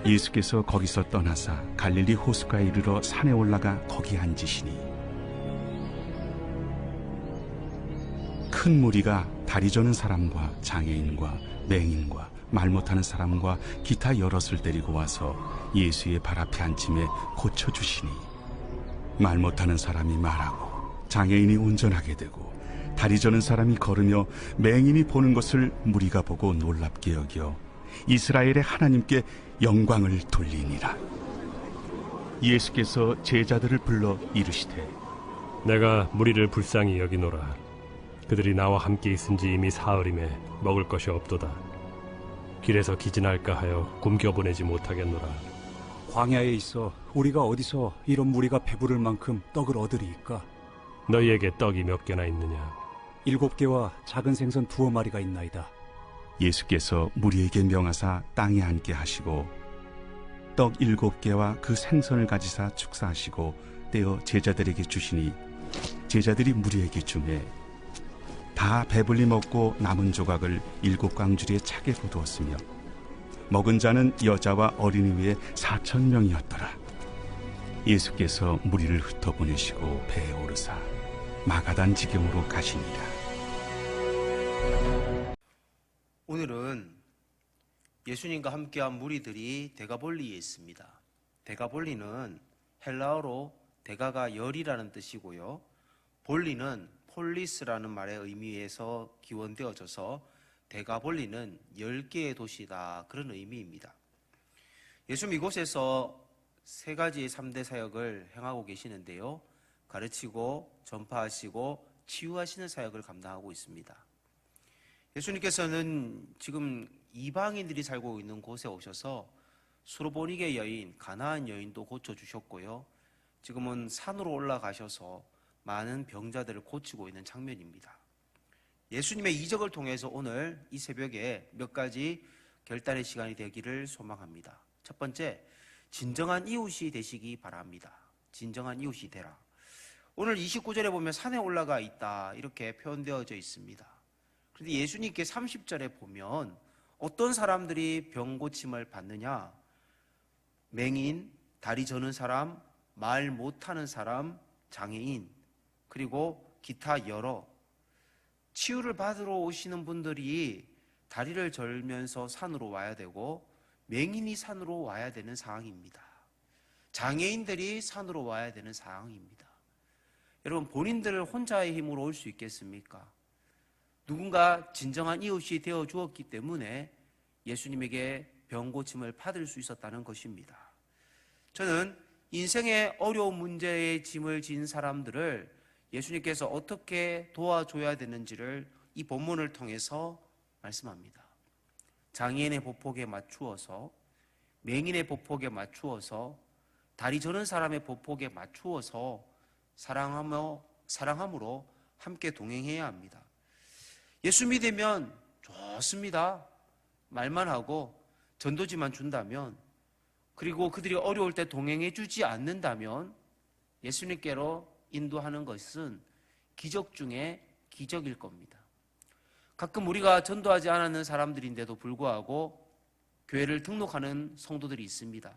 예수께서 거기서 떠나사 갈릴리 호수가에 이르러 산에 올라가 거기 앉으시니 큰 무리가 다리 저는 사람과 장애인과 맹인과 말 못하는 사람과 기타 여럿을 데리고 와서 예수의 발 앞에 앉힘에 고쳐주시니 말 못하는 사람이 말하고 장애인이 운전하게 되고 다리 저는 사람이 걸으며 맹인이 보는 것을 무리가 보고 놀랍게 여겨 이스라엘의 하나님께 영광을 돌리니라. 예수께서 제자들을 불러 이르시되 내가 무리를 불쌍히 여기노라. 그들이 나와 함께 있은지 이미 사흘임에 먹을 것이 없도다. 길에서 기진할까 하여 굶겨보내지 못하겠노라. 광야에 있어 우리가 어디서 이런 무리가 배부를 만큼 떡을 얻으리이까? 너희에게 떡이 몇 개나 있느냐? 7개와 작은 생선 2마리가 있나이다. 예수께서 무리에게 명하사 땅에 앉게 하시고 떡 7개와 그 생선을 가지사 축사하시고 떼어 제자들에게 주시니 제자들이 무리에게 주매 다 배불리 먹고 남은 조각을 7광주리에 차게 거두었으며 먹은 자는 여자와 어린이 외에 4,000명이었더라. 예수께서 무리를 흩어보내시고 배에 오르사 마가단 지경으로 가시니라. 오늘은 예수님과 함께한 무리들이 데가볼리에 있습니다. 데가볼리는 헬라어로 데가가 열이라는 뜻이고요. 볼리는 폴리스라는 말의 의미에서 기원되어져서 데가볼리는 10개의 도시다, 그런 의미입니다. 예수님 이곳에서 3가지의 3대 사역을 행하고 계시는데요. 가르치고 전파하시고 치유하시는 사역을 감당하고 있습니다. 예수님께서는 지금 이방인들이 살고 있는 곳에 오셔서 수로보니게 여인, 가나안 여인도 고쳐주셨고요. 지금은 산으로 올라가셔서 많은 병자들을 고치고 있는 장면입니다. 예수님의 이적을 통해서 오늘 이 새벽에 몇 가지 결단의 시간이 되기를 소망합니다. 첫 번째, 진정한 이웃이 되시기 바랍니다. 진정한 이웃이 되라. 오늘 29절에 보면 산에 올라가 있다, 이렇게 표현되어져 있습니다. 그런데 예수님께 30절에 보면 어떤 사람들이 병 고침을 받느냐? 맹인, 다리 저는 사람, 말 못하는 사람, 장애인, 그리고 기타 여러 치유를 받으러 오시는 분들이 다리를 절면서 산으로 와야 되고 맹인이 산으로 와야 되는 상황입니다. 장애인들이 산으로 와야 되는 상황입니다. 여러분, 본인들 혼자의 힘으로 올 수 있겠습니까? 누군가 진정한 이웃이 되어 주었기 때문에 예수님에게 병 고침을 받을 수 있었다는 것입니다. 저는 인생의 어려운 문제에 짐을 진 사람들을 예수님께서 어떻게 도와줘야 되는지를 이 본문을 통해서 말씀합니다. 장애인의 보폭에 맞추어서, 맹인의 보폭에 맞추어서, 다리 저는 사람의 보폭에 맞추어서 사랑함으로 함께 동행해야 합니다. 예수 믿으면 좋습니다. 말만 하고 전도지만 준다면, 그리고 그들이 어려울 때 동행해 주지 않는다면 예수님께로 인도하는 것은 기적 중에 기적일 겁니다. 가끔 우리가 전도하지 않았는 사람들인데도 불구하고 교회를 등록하는 성도들이 있습니다.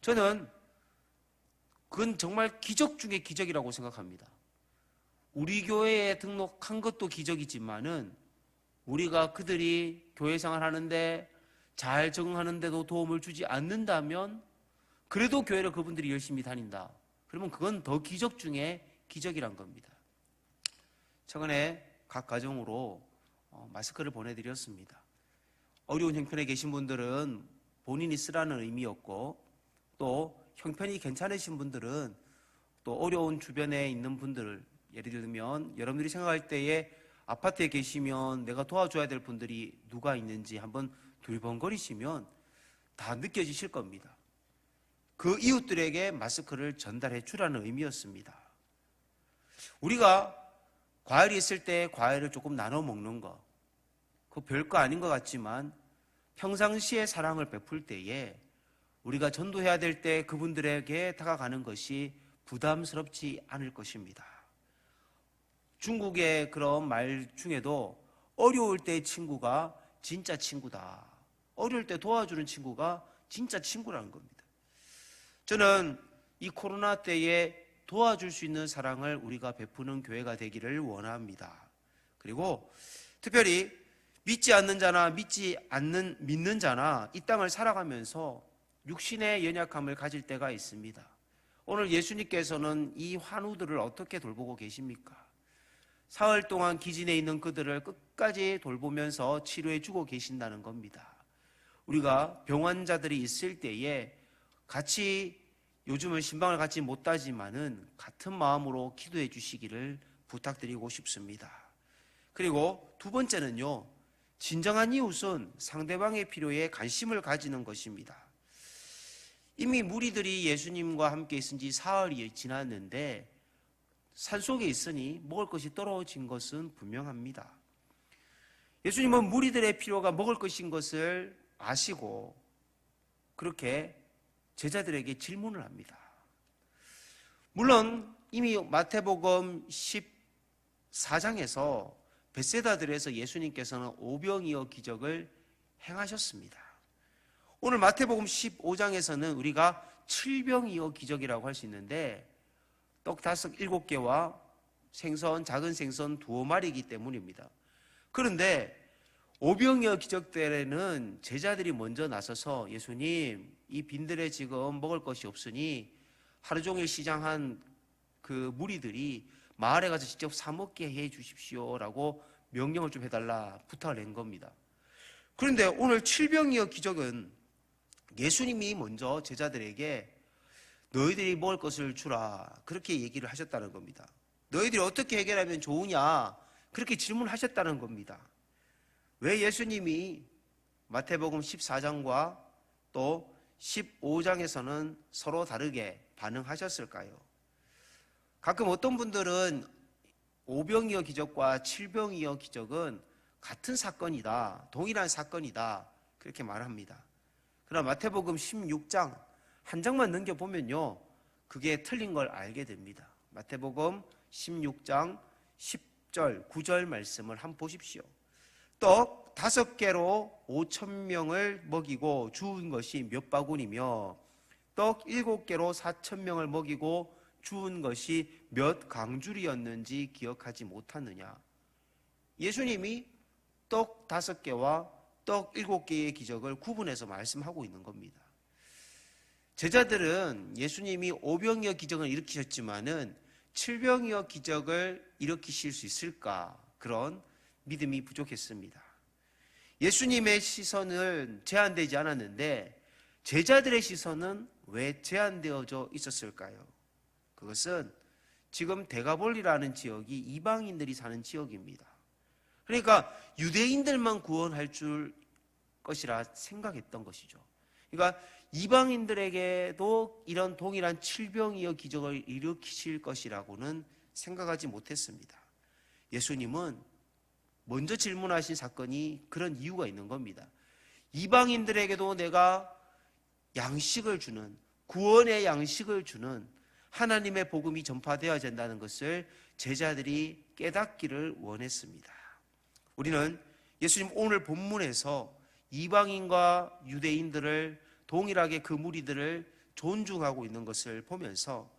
저는 그건 정말 기적 중에 기적이라고 생각합니다. 우리 교회에 등록한 것도 기적이지만은 우리가 그들이 교회 생활하는데 잘 적응하는데도 도움을 주지 않는다면 그래도 교회를 그분들이 열심히 다닌다. 그러면 그건 더 기적 중에 기적이란 겁니다. 최근에 각 가정으로 마스크를 보내드렸습니다. 어려운 형편에 계신 분들은 본인이 쓰라는 의미였고, 또 형편이 괜찮으신 분들은 또 어려운 주변에 있는 분들, 예를 들면 여러분들이 생각할 때에 아파트에 계시면 내가 도와줘야 될 분들이 누가 있는지 한번 둘번거리시면 다 느껴지실 겁니다. 그 이웃들에게 마스크를 전달해 주라는 의미였습니다. 우리가 과일이 있을 때 과일을 조금 나눠 먹는 거, 그거 별거 아닌 것 같지만 평상시에 사랑을 베풀 때에 우리가 전도해야 될 때 그분들에게 다가가는 것이 부담스럽지 않을 것입니다. 중국의 그런 말 중에도 어려울 때 친구가 진짜 친구다, 어려울 때 도와주는 친구가 진짜 친구라는 겁니다. 저는 이 코로나 때에 도와줄 수 있는 사랑을 우리가 베푸는 교회가 되기를 원합니다. 그리고 특별히 믿지 않는 자나 믿는 자나 이 땅을 살아가면서 육신의 연약함을 가질 때가 있습니다. 오늘 예수님께서는 이 환우들을 어떻게 돌보고 계십니까? 사흘 동안 기진에 있는 그들을 끝까지 돌보면서 치료해 주고 계신다는 겁니다. 우리가 병환자들이 있을 때에 같이, 요즘은 신방을 같이 못 따지만은 같은 마음으로 기도해 주시기를 부탁드리고 싶습니다. 그리고 두 번째는요, 진정한 이웃은 상대방의 필요에 관심을 가지는 것입니다. 이미 무리들이 예수님과 함께 있은 지 사흘이 지났는데 산속에 있으니 먹을 것이 떨어진 것은 분명합니다. 예수님은 무리들의 필요가 먹을 것인 것을 아시고 그렇게 제자들에게 질문을 합니다. 물론 이미 마태복음 14장에서 벳세다들에서 예수님께서는 오병이어 기적을 행하셨습니다. 오늘 마태복음 15장에서는 우리가 칠병이어 기적이라고 할 수 있는데 떡 7개와 생선, 작은 생선 2마리이기 때문입니다. 그런데 오병이어 기적 때에는 제자들이 먼저 나서서 예수님, 이 빈들에 지금 먹을 것이 없으니 하루 종일 시장한 그 무리들이 마을에 가서 직접 사 먹게 해 주십시오라고 명령을 좀 해달라 부탁을 낸 겁니다. 그런데 오늘 칠병이어 기적은 예수님이 먼저 제자들에게 너희들이 먹을 것을 주라 그렇게 얘기를 하셨다는 겁니다. 너희들이 어떻게 해결하면 좋으냐 그렇게 질문하셨다는 겁니다. 왜 예수님이 마태복음 14장과 또 15장에서는 서로 다르게 반응하셨을까요? 가끔 어떤 분들은 오병이어 기적과 칠병이어 기적은 같은 사건이다, 동일한 사건이다 그렇게 말합니다. 그러나 마태복음 16장 한 장만 넘겨보면요, 그게 틀린 걸 알게 됩니다. 마태복음 16장 10절, 9절 말씀을 한번 보십시오. 떡 5개로 5,000명을 먹이고 주운 것이 몇 바구니며 떡 7개로 4,000명을 먹이고 주운 것이 몇 강줄이었는지 기억하지 못하느냐. 예수님이 떡 5개와 떡 7개의 기적을 구분해서 말씀하고 있는 겁니다. 제자들은 예수님이 오병이어 기적을 일으키셨지만은 칠병이어 기적을 일으키실 수 있을까? 그런 믿음이 부족했습니다. 예수님의 시선은 제한되지 않았는데 제자들의 시선은 왜 제한되어져 있었을까요? 그것은 지금 데가볼리라는 지역이 이방인들이 사는 지역입니다. 그러니까 유대인들만 구원할 줄 것이라 생각했던 것이죠. 그러니까 이방인들에게도 이런 동일한 칠병이어 기적을 일으키실 것이라고는 생각하지 못했습니다. 예수님은 먼저 질문하신 사건이 그런 이유가 있는 겁니다. 이방인들에게도 내가 양식을 주는, 구원의 양식을 주는 하나님의 복음이 전파되어야 된다는 것을 제자들이 깨닫기를 원했습니다. 우리는 예수님 오늘 본문에서 이방인과 유대인들을 동일하게 그 무리들을 존중하고 있는 것을 보면서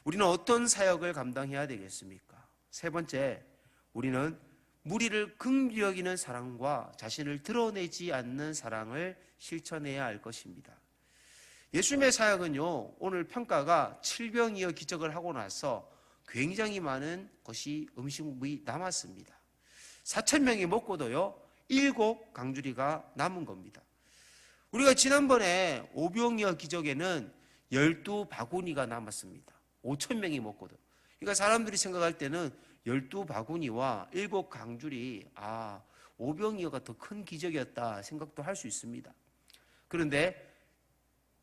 우리는 어떤 사역을 감당해야 되겠습니까? 세 번째, 우리는 무리를 긍휼히 여기는 사랑과 자신을 드러내지 않는 사랑을 실천해야 할 것입니다. 예수님의 사역은요, 오늘 평가가 칠병이어 기적을 하고 나서 굉장히 많은 것이 음식물이 남았습니다. 4,000명이 먹고도요 7강주리가 남은 겁니다. 우리가 지난번에 오병이어 기적에는 12바구니가 남았습니다. 5,000명이 먹거든. 그러니까 사람들이 생각할 때는 12바구니와 7강줄이 오병이어가 더 큰 기적이었다 생각도 할 수 있습니다. 그런데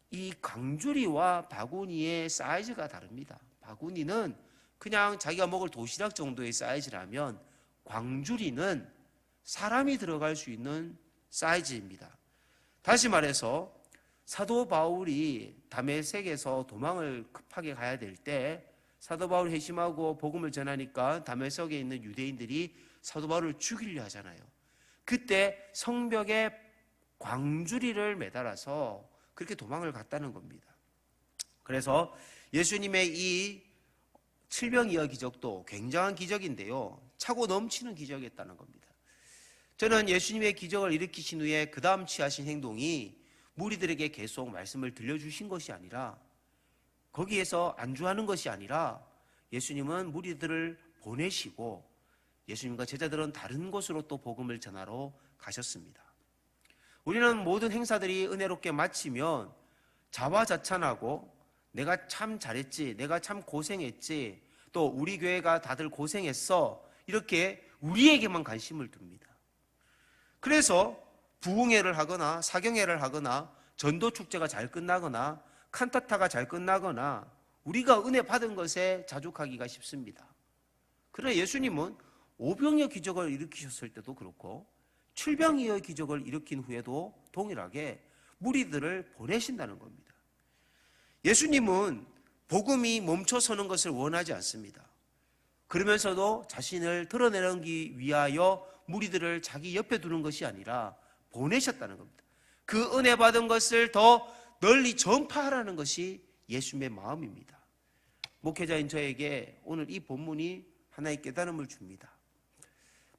이 강줄이와 바구니의 사이즈가 다릅니다. 바구니는 그냥 자기가 먹을 도시락 정도의 사이즈라면 광주리는 사람이 들어갈 수 있는 사이즈입니다. 다시 말해서 사도 바울이 다메섹에서 도망을 급하게 가야 될 때 사도 바울 회심하고 복음을 전하니까 다메섹에 있는 유대인들이 사도 바울을 죽이려 하잖아요. 그때 성벽에 광주리를 매달아서 그렇게 도망을 갔다는 겁니다. 그래서 예수님의 이 칠병이어 기적도 굉장한 기적인데요, 차고 넘치는 기적이었다는 겁니다. 저는 예수님의 기적을 일으키신 후에 그 다음 취하신 행동이 무리들에게 계속 말씀을 들려주신 것이 아니라, 거기에서 안주하는 것이 아니라 예수님은 무리들을 보내시고 예수님과 제자들은 다른 곳으로 또 복음을 전하러 가셨습니다. 우리는 모든 행사들이 은혜롭게 마치면 자화자찬하고 내가 참 잘했지, 내가 참 고생했지, 또 우리 교회가 다들 고생했어, 이렇게 우리에게만 관심을 둡니다. 그래서 부흥회를 하거나 사경회를 하거나 전도축제가 잘 끝나거나 칸타타가 잘 끝나거나 우리가 은혜 받은 것에 자족하기가 쉽습니다. 그러나 예수님은 오병이어 기적을 일으키셨을 때도 그렇고 칠병이어 기적을 일으킨 후에도 동일하게 무리들을 보내신다는 겁니다. 예수님은 복음이 멈춰서는 것을 원하지 않습니다. 그러면서도 자신을 드러내기 위하여 무리들을 자기 옆에 두는 것이 아니라 보내셨다는 겁니다. 그 은혜 받은 것을 더 널리 전파하라는 것이 예수님의 마음입니다. 목회자인 저에게 오늘 이 본문이 하나의 깨달음을 줍니다.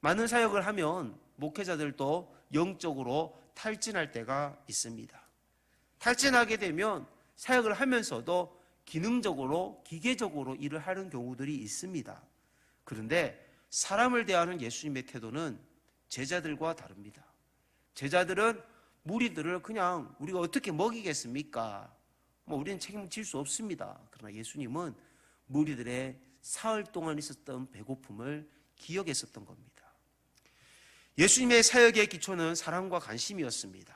많은 사역을 하면 목회자들도 영적으로 탈진할 때가 있습니다. 탈진하게 되면 사역을 하면서도 기능적으로 기계적으로 일을 하는 경우들이 있습니다. 그런데 사람을 대하는 예수님의 태도는 제자들과 다릅니다. 제자들은 무리들을 그냥 우리가 어떻게 먹이겠습니까? 우리는 책임질 수 없습니다. 그러나 예수님은 무리들의 사흘 동안 있었던 배고픔을 기억했었던 겁니다. 예수님의 사역의 기초는 사랑과 관심이었습니다.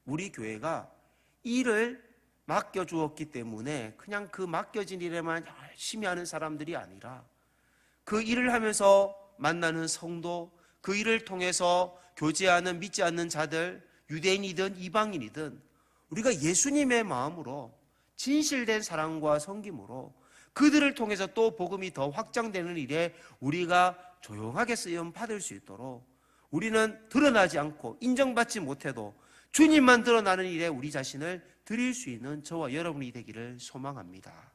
우리 교회가 일을 맡겨주었기 때문에 그냥 그 맡겨진 일에만 열심히 하는 사람들이 아니라 그 일을 하면서 만나는 성도, 그 일을 통해서 교제하는 믿지 않는 자들, 유대인이든 이방인이든 우리가 예수님의 마음으로 진실된 사랑과 섬김으로 그들을 통해서 또 복음이 더 확장되는 일에 우리가 조용하게 쓰임 받을 수 있도록 우리는 드러나지 않고 인정받지 못해도 주님만 드러나는 일에 우리 자신을 드릴 수 있는 저와 여러분이 되기를 소망합니다.